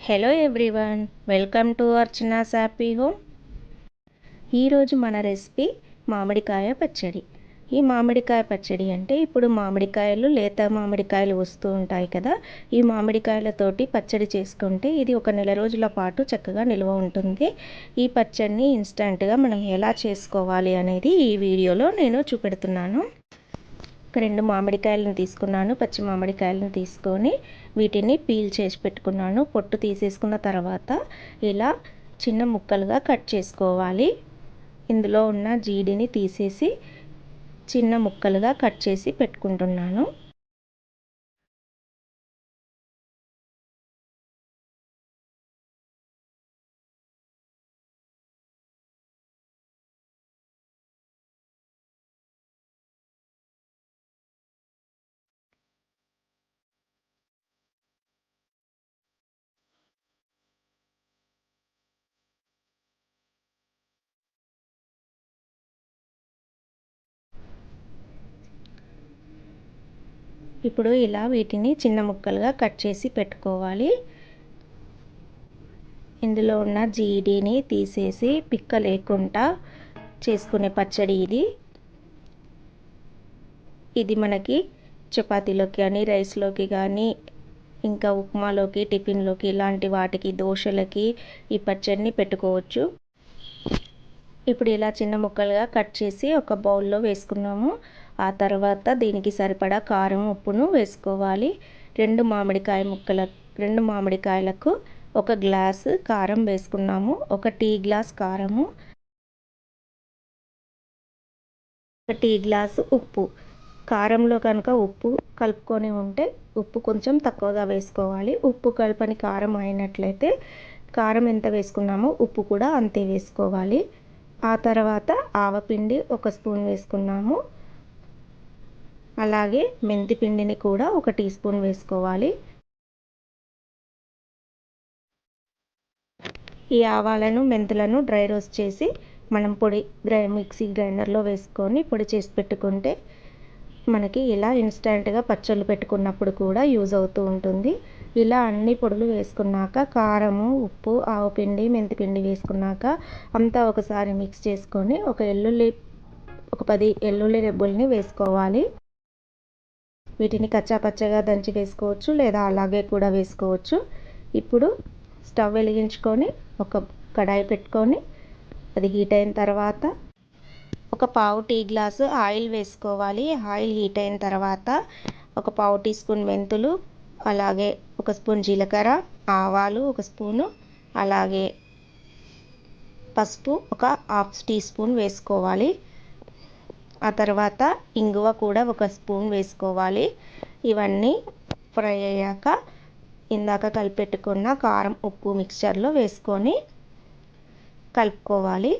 Hello everyone, welcome to Archana's happy home. ఈరోజు మన recipe మామిడికాయ పచ్చడి. ఈ మామిడికాయ పచ్చడి అంటే ఇప్పుడు మామిడికాయలు, లేత మామిడికాయలు వస్తూ ఉంటాయి కదా. ఈ మామిడికాయలతోటి పచ్చడి చేసుకుంటే ఇది ఒక నెల రోజుల పాటు చక్కగా నిల్వ ఉంటుంది. ఈ పచ్చడిని ఇన్స్టెంట్గా మనం ఎలా చేసుకోవాలి అనేది ఈ వీడియోలో నేను చూపెడుతున్నాను. రెండు మామిడికాయలను తీసుకున్నాను, పచ్చి మామిడికాయలను తీసుకొని వీటిని పీల్ చేసి పెట్టుకున్నాను. పొట్టు తీసేసుకున్న తర్వాత ఇలా చిన్న ముక్కలుగా కట్ చేసుకోవాలి. ఇందులో ఉన్న జీడిని తీసేసి చిన్న ముక్కలుగా కట్ చేసి పెట్టుకుంటున్నాను. ఇప్పుడు ఇలా వీటిని చిన్న ముక్కలుగా కట్ చేసి పెట్టుకోవాలి. ఇందులో ఉన్న జీడిని తీసేసి పిక్క లేకుండా చేసుకునే పచ్చడి ఇది. ఇది మనకి చపాతీలోకి కానీ, రైస్లోకి కానీ, ఇంకా ఉప్మాలోకి, టిఫిన్లోకి, ఇలాంటి వాటికి, దోశలకి ఈ పచ్చడిని పెట్టుకోవచ్చు. ఇప్పుడు ఇలా చిన్న ముక్కలుగా కట్ చేసి ఒక బౌల్లో వేసుకున్నాము. ఆ తర్వాత దీనికి సరిపడా కారం, ఉప్పును వేసుకోవాలి. రెండు మామిడికాయలకు ఒక గ్లాసు కారం వేసుకున్నాము. ఒక టీ గ్లాస్ కారము, ఒక టీ గ్లాసు ఉప్పు. కారంలో కనుక ఉప్పు కలుపుకొని ఉంటే ఉప్పు కొంచెం తక్కువగా వేసుకోవాలి. ఉప్పు కలపని కారం అయినట్లయితే కారం ఎంత వేసుకున్నామో ఉప్పు కూడా అంతే వేసుకోవాలి. ఆ తర్వాత ఆవపిండి ఒక స్పూన్ వేసుకున్నాము. అలాగే మెంతి పిండిని కూడా ఒక టీ స్పూన్ వేసుకోవాలి. ఈ ఆవాలను, మెంతులను డ్రై రోస్ట్ చేసి మనం మిక్సీ గ్రైండర్లో వేసుకొని పొడి చేసి పెట్టుకుంటే మనకి ఇలా ఇన్స్టెంట్గా పచ్చళ్ళు పెట్టుకున్నప్పుడు కూడా యూజ్ అవుతూ ఉంటుంది. ఇలా అన్ని పొడులు వేసుకున్నాక కారము, ఉప్పు, ఆవపిండి, మెంతిపిండి వేసుకున్నాక అంతా ఒకసారి మిక్స్ చేసుకొని ఒక 10 వెల్లుల్లి రెబ్బల్ని వేసుకోవాలి. వీటిని కచ్చాపచ్చగా దంచి వేసుకోవచ్చు, లేదా అలాగే కూడా వేసుకోవచ్చు. ఇప్పుడు స్టవ్ వెలిగించుకొని ఒక కడాయి పెట్టుకొని అది హీట్ అయిన తర్వాత ఒక పావు టీ గ్లాసు ఆయిల్ వేసుకోవాలి. ఆయిల్ హీట్ అయిన తర్వాత ఒక పావు టీ స్పూన్ మెంతులు, అలాగే ఒక స్పూన్ జీలకర్ర, ఆవాలు ఒక స్పూను, అలాగే పసుపు ఒక హాఫ్ టీ స్పూన్ వేసుకోవాలి. ఆ తర్వాత ఇంగువ కూడా ఒక స్పూన్ వేసుకోవాలి. ఇవన్నీ ఫ్రై అయ్యాక ఇందాక కలిపెట్టుకున్న కారం, ఉప్పు మిక్చర్లో వేసుకొని కలుపుకోవాలి.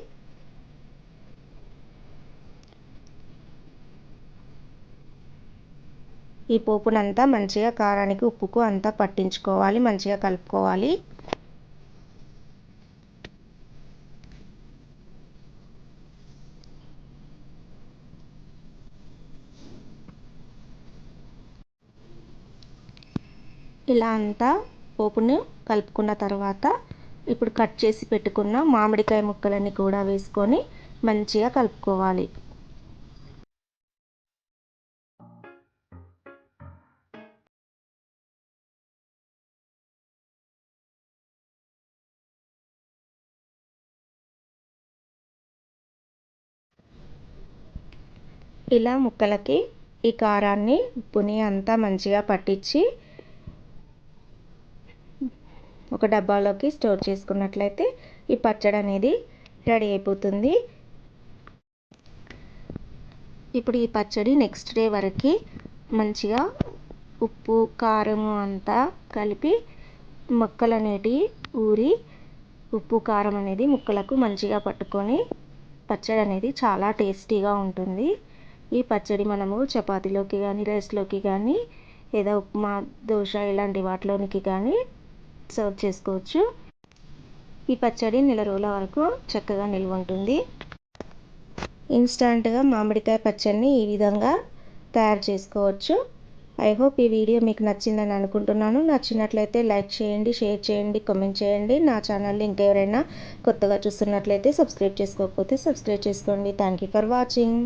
ఈ పోపునంతా మంచిగా కారానికి, ఉప్పుకు అంతా పట్టించుకోవాలి, మంచిగా కలుపుకోవాలి. ఇలా అంతా పోపును కలుపుకున్న తర్వాత ఇప్పుడు కట్ చేసి పెట్టుకున్న మామిడికాయ ముక్కలన్నీ కూడా వేసుకొని మంచిగా కలుపుకోవాలి. ఇలా ముక్కలకి ఈ కారాన్ని, ఉప్పుని అంతా మంచిగా పట్టించి ఒక డబ్బాలోకి స్టోర్ చేసుకున్నట్లయితే ఈ పచ్చడి అనేది రెడీ అయిపోతుంది. ఇప్పుడు ఈ పచ్చడి నెక్స్ట్ డే వరకు మంచిగా ఉప్పు, కారము అంతా కలిపి ముక్కలు అనేటివి ఊరి ఉప్పు, కారం అనేది ముక్కలకు మంచిగా పట్టుకొని పచ్చడి అనేది చాలా టేస్టీగా ఉంటుంది. ఈ పచ్చడి మనము చపాతీలోకి కానీ, రైస్లోకి కానీ, లేదా ఉప్మా, దోశ ఇలాంటి వాటిలోనికి కానీ సర్వ్ చేసుకోవచ్చు. ఈ పచ్చడి నెల రోజుల వరకు చక్కగా నిల్వ ఉంటుంది. ఇన్స్టెంట్గా మామిడికాయ పచ్చడిని ఈ విధంగా తయారు చేసుకోవచ్చు. ఐ హోప్ ఈ వీడియో మీకు నచ్చిందని అనుకుంటున్నాను. నచ్చినట్లయితే లైక్ చేయండి, షేర్ చేయండి, కామెంట్ చేయండి. నా ఛానల్ని ఇంకెవరైనా కొత్తగా చూస్తున్నట్లయితే సబ్స్క్రైబ్ చేసుకోకపోతే సబ్స్క్రైబ్ చేసుకోండి. Thank you for watching.